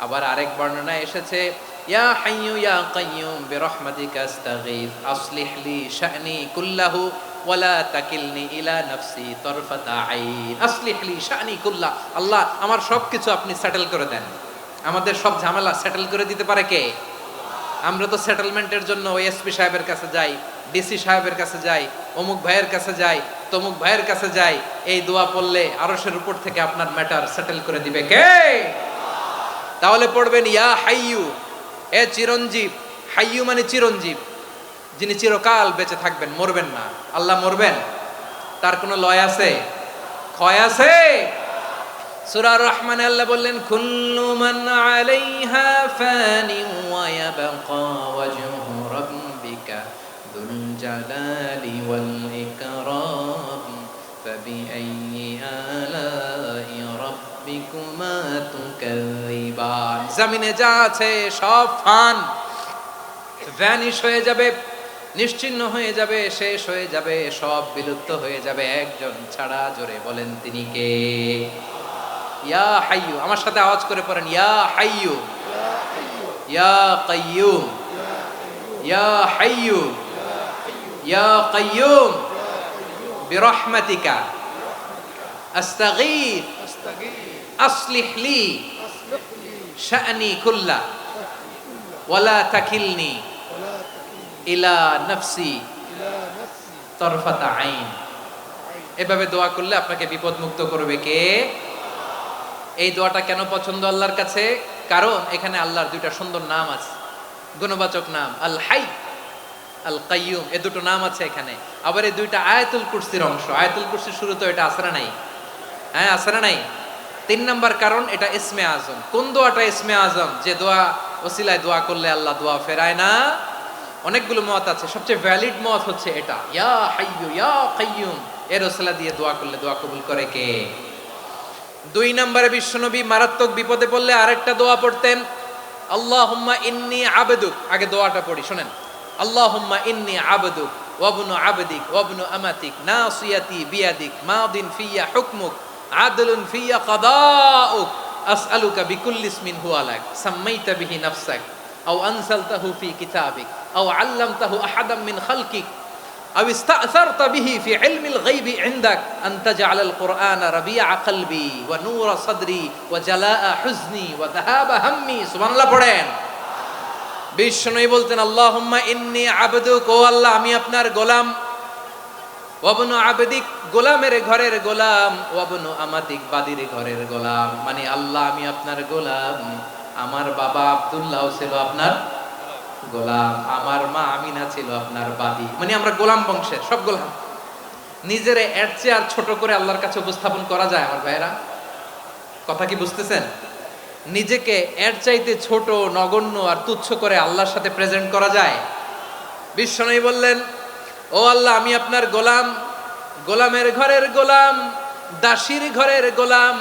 আবার আরেক বর্ণনায় এসেছে ইয়া হাইয়ু ইয়া কাইয়ুম বিরহমাতিকা আস্তাগীথ আসলিহ লি শা'নি কুল্লাহু ওয়ালা তাকিলনি ইলা নাফসি তরফাতা আইন। আসলিহ লি শা'নি কুল্লাহ, আল্লাহ আমার সবকিছু আপনি সেটেল করে দেন। আমাদের সব ঝামেলা সেটেল করে দিতে পারে কে? আমরা তো সেটেলমেন্টের জন্য ওই এসপি সাহেবের কাছে যাই, ডিসি সাহেবের কাছে যাই, অমুক ভাইয়ের কাছে যাই, তমুক ভাইয়ের কাছে যাই। এই দোয়া পড়লে আরশের উপর থেকে আপনার ম্যাটার সেটেল করে দিবে কে? তাহলে পড়বেন ইয়া হাইয়ু, এ চিরঞ্জীব। হাইয়ু মানে চিরঞ্জীব, যিনি চিরকাল বেঁচে থাকবেন, মরবেন না। আল্লাহ মরবেন? তার কোনো লয় আছে? ক্ষয় আছে? সূরা রহমানে আল্লাহ বললেন কুল্লু মান আলাইহা ফানি ওয়া ইয়াবকা ওয়াজহু রাব্বিকা যুল জালালি ওয়াল ইকরাম ফাবিআইয়ি আলাই রাব্বিকুমা তুকাযিবান। জমিনে যা আছে সব ফান, ভ্যানিশ হয়ে যাবে, নিশ্চিহ্ন হয়ে যাবে, শেষ হয়ে যাবে, সব বিলুপ্ত হয়ে যাবে, একজন ছাড়া। জোরে বলেন তিনি কে? ইয়া হাইয়ু, আমার সাথে আওয়াজ করে পড়েন ইয়া হাইয়ু ইয়া কাইয়ুম ইয়া হাইয়ু ইয়া কাইয়ুম বিরহমাতিকা আস্তাগীথ আসলিহ লি শা'নি কুল্লা ওয়ালা তাকিলনি ইলা নাফসি তরফাতা আইন। এভাবে দোয়া করলে আপনাকে বিপদ মুক্ত করবে কে? এই দোয়াটা কেন পছন্দ আল্লাহর কাছে? কারণ এখানে আল্লাহর দুইটা সুন্দর নাম আছে, গুণবাচক নাম, আল হাই, আল কাইয়ুম, এই দুটো নাম আছে এখানে। আবার এই দুইটা আয়াতুল কুরসির অংশ। আয়াতুল কুরসির শুরু তো এটা আছে না নাই? হ্যাঁ, আছে না নাই? 3 নাম্বার কারণ এটা ইসমে আজম। কোন দোয়াটা ইসমে আজম? যে দোয়া ওসিলায় দোয়া করলে আল্লাহ দোয়া ফেরায় না। অনেকগুলো মত আছে, সবচেয়ে ভ্যালিড মত হচ্ছে এটা, ইয়া হাইয়ু ইয়া কাইয়ুম, এর ওসিলা দিয়ে দোয়া করলে দোয়া কবুল করে কে? 2 নম্বরে বিশ্বনবী মারাত্মক বিপদে পড়লে আরেকটা দোয়া পড়তেন, আল্লাহুম্মা ইন্নী আবদুক। আগে দোয়াটা পড়ি, শুনেন। আল্লাহুম্মা ইন্নী আবদুক ওয়া ইবনু আবদিক ওয়া ইবনু আমাতিক নাসিয়াতি বিয়াদিক মাদিন ফিয়া হুকমুক আদলুন ফিয়া কাদাউক আসআলুকা বিকুল্লি ইসমিন হুয়া লাক সাম্মাইতা বিহি নাফসাক আও আনসালতাহু ফি কিতাবিক আও আল্লামতাহু আহাদাম মিন খালকিক أو استأثرت به في علم الغيب عندك أن تجعل القرآن ربيع قلبي ونور صدري وجلاء حزني وذهاب همي। سبحان الله পড়েন। বিশ্বনবী বলতেন আল্লাহুম্মা ইন্নী আবদুক, ও আল্লাহ আমি আপনার গোলাম, ওয়াবনু আবদিক, গোলামের ঘরের গোলাম, ওয়াবনু আমাতিক, বাদির ঘরের গোলাম। মানে আল্লাহ আমি আপনার গোলাম, আমার বাবা আব্দুল্লাহ ছিল আপনার গোলাম, আমার মা আমিনা ছিল আপনার বাদী। মানে আমরা গোলাম বংশের, সব গোলাম। নিজেরে এর চেয়ে আর ছোট করে আল্লাহর কাছে উপস্থাপন করা যায় আমার ভাইয়েরা? কথা কি বুঝতেছেন? নিজেকে এর চাইতে ছোট, নগণ্য আর তুচ্ছ করে আল্লাহর সাথে প্রেজেন্ট করা যায়? বিশ্বনবী বললেন ও আল্লাহ আমি আপনার গোলাম, গোলামের ঘরের গোলাম, দাসীর ঘরের গোলাম,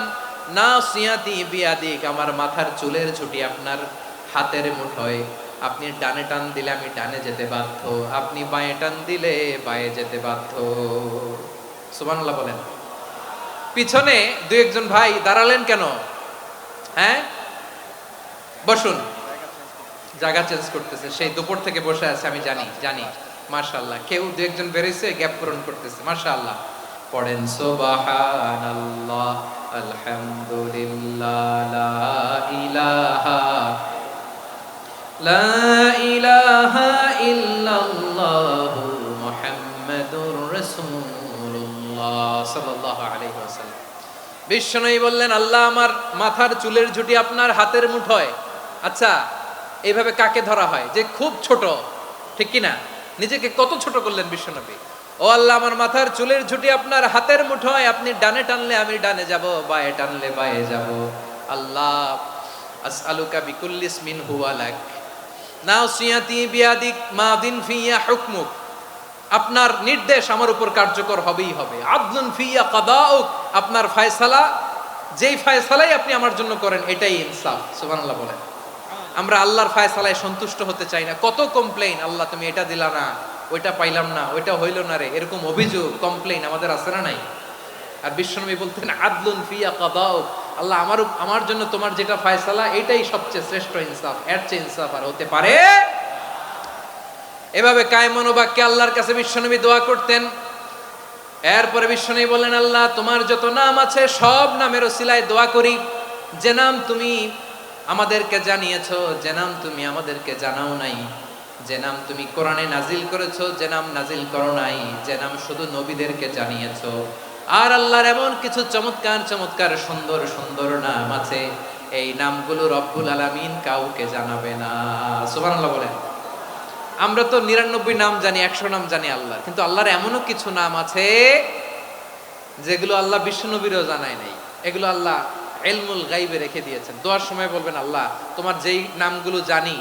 নাসিয়াতি বিয়াদিক, আমার মাথার চুলের ঝুঁটি আপনার হাতের মুঠোয়। আপনি ডানে টান দিলে আমি ডানে যেতে বাধ্য, আপনি বাঁয়ে টান দিলে বাঁয়ে যেতে বাধ্য। সুবহানাল্লাহ বলেন। পিছনে 2-1 ভাই দাঁড়ালেন কেন? হ্যাঁ, বসুন। জায়গা চেঞ্জ করতেছে, সেই দুপুর থেকে বসে আছে, আমি জানি। মাশাআল্লাহ, কেউ 2-1 বেরিয়েছে, গ্যাপ পূরণ করতেছে। মাশাআল্লাহ। পড়েন সুবহানাল্লাহ আলহামদুলিল্লাহ লা ইলাহা লা ইলাহা ইল্লাল্লাহু মুহাম্মাদুর রাসূলুল্লাহ সাল্লাল্লাহু আলাইহি ওয়াসাল্লাম। বিশ্বনবী বললেন আল্লাহ আমার মাথার চুলের ঝুঁটি আপনার হাতের মুঠোয়। আচ্ছা, এইভাবে কাকে ধরা হয়? যে খুব ছোট, ঠিক কি না? নিজেকে কত ছোট করলেন বিশ্বনবী। ও আল্লাহ আমার মাথার চুলের ঝুঁটি আপনার হাতের মুঠোয়, আপনি ডানে টানলে আমি ডানে যাব, বাঁয়ে টানলে বাঁয়ে যাব। আল্লাহ আসআলুকা বিকুল্লি ইসমিন হুয়া লাক নাসিয়াতি বিয়াদিক মাদিন ফিয়া হুকমুক, আপনার নির্দেশ আমার উপর কার্যকর হবেই হবে। আদলুন ফিয়া কাদাউক, আপনার ফয়সালা, যেই ফয়সালাই আপনি আমার জন্য করেন এটাই ইনসাফ। সুবহানাল্লাহ বলেন। আমরা আল্লাহর ফয়সালায় সন্তুষ্ট হতে চাই না। কত কমপ্লেইন, আল্লাহ তুমি এটা দিলা না, ওইটা পাইলাম না, ওইটা হইল না রে, এরকম অভিযোগ, কমপ্লেইন আমাদের আছে না নাই? আর বিশ্বনবী বলতেন আদলুন ফিয়া কাদাউক, আল্লাহ আমার জন্য তোমার যেটা ফয়সালা এটাই সবচেয়ে শ্রেষ্ঠ ইনসাফ, এর চেয়ে ইনসাফ আর হতে পারে। এভাবে কায়মনোবাক্যে আল্লাহর কাছে বিশ্বনবী দোয়া করতেন। এরপরে বিশ্বনবী বললেন, আল্লাহ তোমার যত নাম আছে সব নামের ওসিলায় দোয়া করি, যে নাম তুমি আমাদেরকে জানিয়েছো, যে নাম তুমি আমাদেরকে জানাও নাই, যে নাম তুমি কোরআনে নাজিল করেছো, যে নাম নাজিল করো নাই, যে নাম শুধু নবীদেরকে জানিয়েছো। আর আল্লাহর এমন কিছু চমৎকার চমৎকার সুন্দর সুন্দর নাম আছে, এই নামগুলো রব্বুল আলামিন কাউকে জানাবে না। সুবহানাল্লাহ বলেন। আমরা তো 99 নাম জানি, 100 নাম জানি আল্লাহ, কিন্তু আল্লাহর এমনও কিছু নাম আছে যেগুলো আল্লাহ বিশ্বনবীরও জানায় নাই। এগুলো আল্লাহ ইলমুল গায়বে রেখে দিয়েছেন। দোয়ার সময় বলবেন, আল্লাহ তোমার যেই নামগুলো জানি,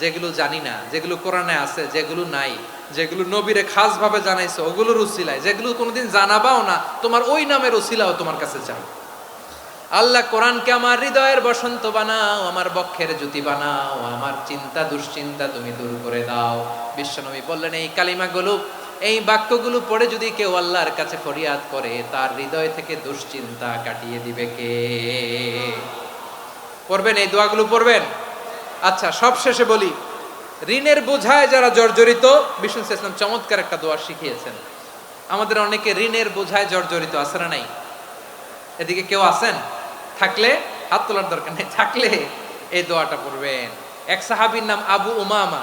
যেগুলো জানি না, যেগুলো কোরআনে আছে, যেগুলো নাই, যেগুলো নবীরে খাস ভাবে জানাইছো ওগুলোর উসিলায়, যেগুলো কোনোদিন জানাবাও না তোমার ওই নামের উসিলাও তোমার কাছে চাই। আল্লাহ কোরআনকে আমার হৃদয়ের বসন্ত বানাও, আমার বক্ষের জ্যোতি বানাও, আমার চিন্তা দুশ্চিন্তা তুমি দূর করে দাও। বিশ্বনবী বললেন, এই কালিমাগুলো, এই বাক্যগুলো পড়ে যদি কেউ আল্লাহর কাছে ফরিয়াদ করে, তার হৃদয় থেকে দুশ্চিন্তা কাটিয়ে দিবে কে? পড়বেন, এই দোয়াগুলো পড়বেন। আচ্ছা, সব শেষে বলি, ঋণের বোঝায় যারা জর্জরিত, বিষ্ণু ইসলাম চমৎকার একটা দোয়া শিখিয়েছেন। আমাদের অনেকে ঋণের বোঝায় জর্জরিত, আছে না নাই? এদিকে কেউ আছেন? থাকলে হাত তোলার দরকার নেই, থাকলে এই দোয়াটা পড়বেন। এক সাহাবীর নাম আবু উমামা,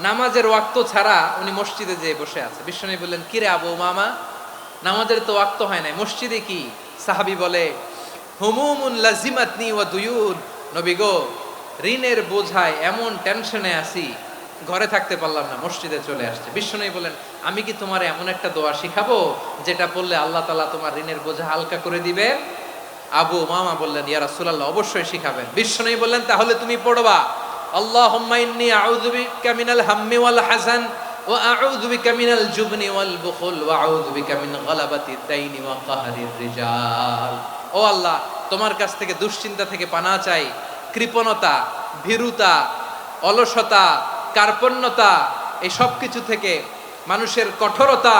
নামাজের ওয়াক্ত ছাড়া উনি মসজিদে যেয়ে বসে আছে। বিশ্বনবী বললেন, কিরে আবু উমামা, নামাজের তো ওয়াক্ত হয় নাই, মসজিদে কি? সাহাবী বলে, হুমুমুন লাজিমাতনি ওয়া দুয়ুন, নবী গো, ঋণের বোঝায় এমন টেনশনে আছি, ঘরে থাকতে পারলাম না, মসজিদে চলে আসছে। বিশ্বনবী বলেন, আমি কি তোমার এমন একটা দোয়া শিখাবো যেটা পড়লে আল্লাহ তাআলা তোমার ঋণের বোঝা হালকা করে দিবে? আবু উমামা বললেন, ইয়া রাসূলুল্লাহ, অবশ্যই শিখাবেন। বিশ্বনবী বললেন, তাহলে তুমি পড়বা, আল্লাহুম্মা ইন্নী আউযু বিকা মিনাল হাম্মি ওয়াল হাযান ওয়া আউযু বিকা মিনাল জুবনি ওয়াল বুখল ওয়া আউযু বিকা মিন গালাবাতিদ দাইনি ওয়া কাহরির রিজাল। ও আল্লাহ, তোমার কাছ থেকে দুশ্চিন্তা থেকে পানাহ চাই, কৃপণতা, ভীরুতা, অলসতা, কার্পণ্যতা, এই সব কিছু থেকে, মানুষের কঠোরতা,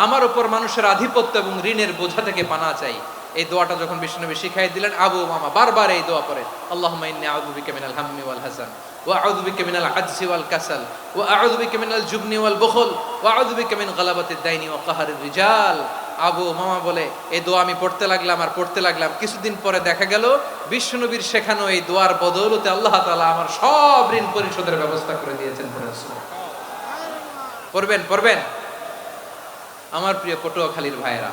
আমার উপর মানুষের আধিপত্য এবং ঋণের বোঝা থেকে পানাহ চাই। এই দোয়াটা যখন বিশ্বনবী শিখাই দিলেন, আবু উমামা বারবার এই দোয়া পড়ে, আল্লাহুম্মা ইন্নী আউযু বিকা মিনাল হাম্মি ওয়াল হাযান ওয়া আউযু বিকা মিনাল আজজি ওয়াল কাসাল ওয়া আউযু বিকা মিনাল জুবনি ওয়াল বুখল ওয়া আউযু বিকা মিন গালাবাতিদ দাইনি ওয়া কাহরির রিজাল। আবু উমামা বলে, এই দোয়া আমি পড়তে লাগলাম আর পড়তে লাগলাম, কিছুদিন পরে দেখা গেল বিশ্বনবীর শেখানো এই দোয়ার বদৌলতে আল্লাহ তাআলা আমার সব ঋণ পরিশোধের ব্যবস্থা করে দিয়েছেন। পড়বেন পড়বেন। আমার প্রিয় পটুয়াখালীর ভাইয়েরা,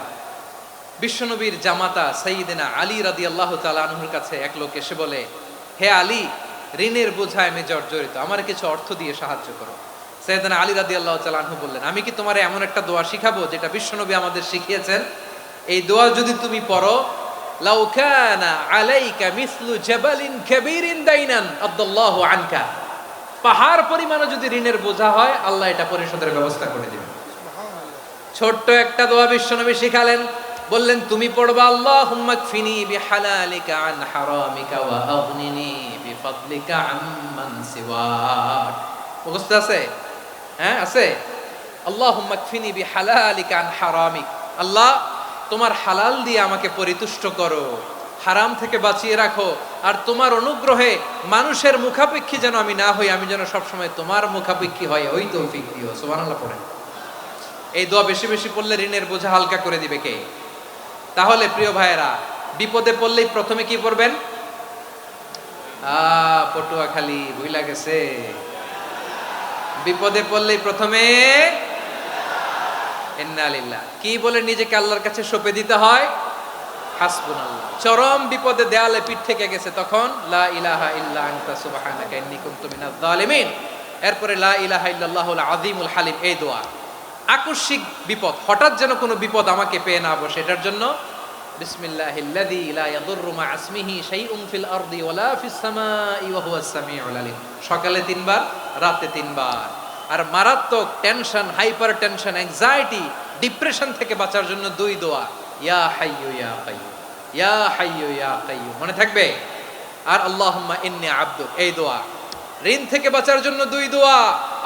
বিশ্বনবীর জামাতা সাইয়্যিদিনা আলী রাদিয়াল্লাহু তাআলা আনহুর কাছে এক লোক এসে বলে, হে আলী, ঋণের বোঝায় আমি জর্জরিত, আমার কিছু অর্থ দিয়ে সাহায্য করো। সাইয়্যিদিনা আলী রাদিয়াল্লাহু তাআলা আনহু বললেন, আমি কি তোমারে এমন একটা দোয়া শিখাবো যেটা বিশ্বনবী আমাদের শিখিয়েছেন? এই দোয়া যদি তুমি পড়ো, লাউ কানা আলাইকা মিসলু জাবালিন কাবীরিন দাইনান আদাল্লাহু আনকা, পাহাড় পরিমাণও যদি ঋণের বোঝা হয়, আল্লাহ এটা পরিশোধের ব্যবস্থা করে দিবেন। ছোট্ট একটা দোয়া বিশ্বনবী শিখালেন, বললেন তুমি পড়বা, আল্লাহুম্মা কফিনি বিহালালিকা আন হারামিকা ওয়া আগনিনি বিফাদলিকা আম্মান সিওয়াক। মুখস্থ আছে? হ্যাঁ, আছে। আল্লাহুম্মা কফিনি বিহালালিকা আন হারামিক, আল্লাহ তোমার হালাল দিয়ে আমাকে পরিতুষ্ট করো, হারাম থেকে বাঁচিয়ে রাখো, আর তোমার অনুগ্রহে মানুষের মুখাপেক্ষী যেন আমি না হই, আমি যেন সবসময় তোমার মুখাপেক্ষী হয়, ওই তৌফিক দিও। সুবহানাল্লাহ পড়েন। এই দোয়া বেশি বেশি পড়লে ঋণের বোঝা হালকা করে দিবে কে? তাহলে প্রিয় ভাইয়েরা, বিপদে পড়লেই প্রথমে কি পড়বেন? পটুয়াখালী ভুইলা গেছে, বিপদে পড়লেই প্রথমে ইন্না লিল্লাহ কি বলে নিজেকে আল্লাহর কাছে সঁপে দিতে হয়? হাসবুনাল্লাহ। চরম বিপদে দেয়ালে পিঠ থেকে গেছে, তখন লা ইলাহা ইল্লা আনতা সুবহানাকা ইন্নী কুনতু মিনাজ জালিমিন। এরপরে লা ইলাহা ইল্লাল্লাহুল আযীমুল হালিম, এই দোয়া। আকস্মিক বিপদ, হঠাৎ যেন কোনো বিপদ আমাকে পেয়ে না বসে, এটার জন্য বিসমিল্লাহিল্লাযী লা ইয়াদুররু মা ইসমিহি শাইউন ফিল আরদি ওয়ালা ফিস সামাই ওয়া হুয়াস সামিউল আলিম। সকালে 3 বার, রাতে 3 বার। আর মারাত্মক tension, hyper tension, anxiety, depression থেকে বাঁচার জন্য 2 দোয়া, ইয়া হাইয়্যু ইয়া কাইয়্যুম, ইয়া হাইয়্যু ইয়া কাইয়্যুম, মনে থাকবে? আর আল্লাহুম্মা ইন্নী আবদুক, এই দোয়া। ঋণ থেকে বাঁচার জন্য 2 দোয়া,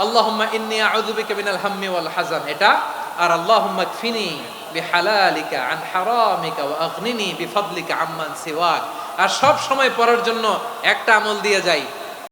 আল্লাহুম্মা ইন্নী আউযু বিকা মিনাল হাম্মি ওয়াল হাযান, এটা। আর আল্লাহুম্মা কফিনি বিহালালিকা আন হারামিকা ওয়া আগনিনি বিফাদলিকা আম্মান সিওয়াক। আর সব সময় পড়ার জন্য একটা আমল দিয়ে যাই,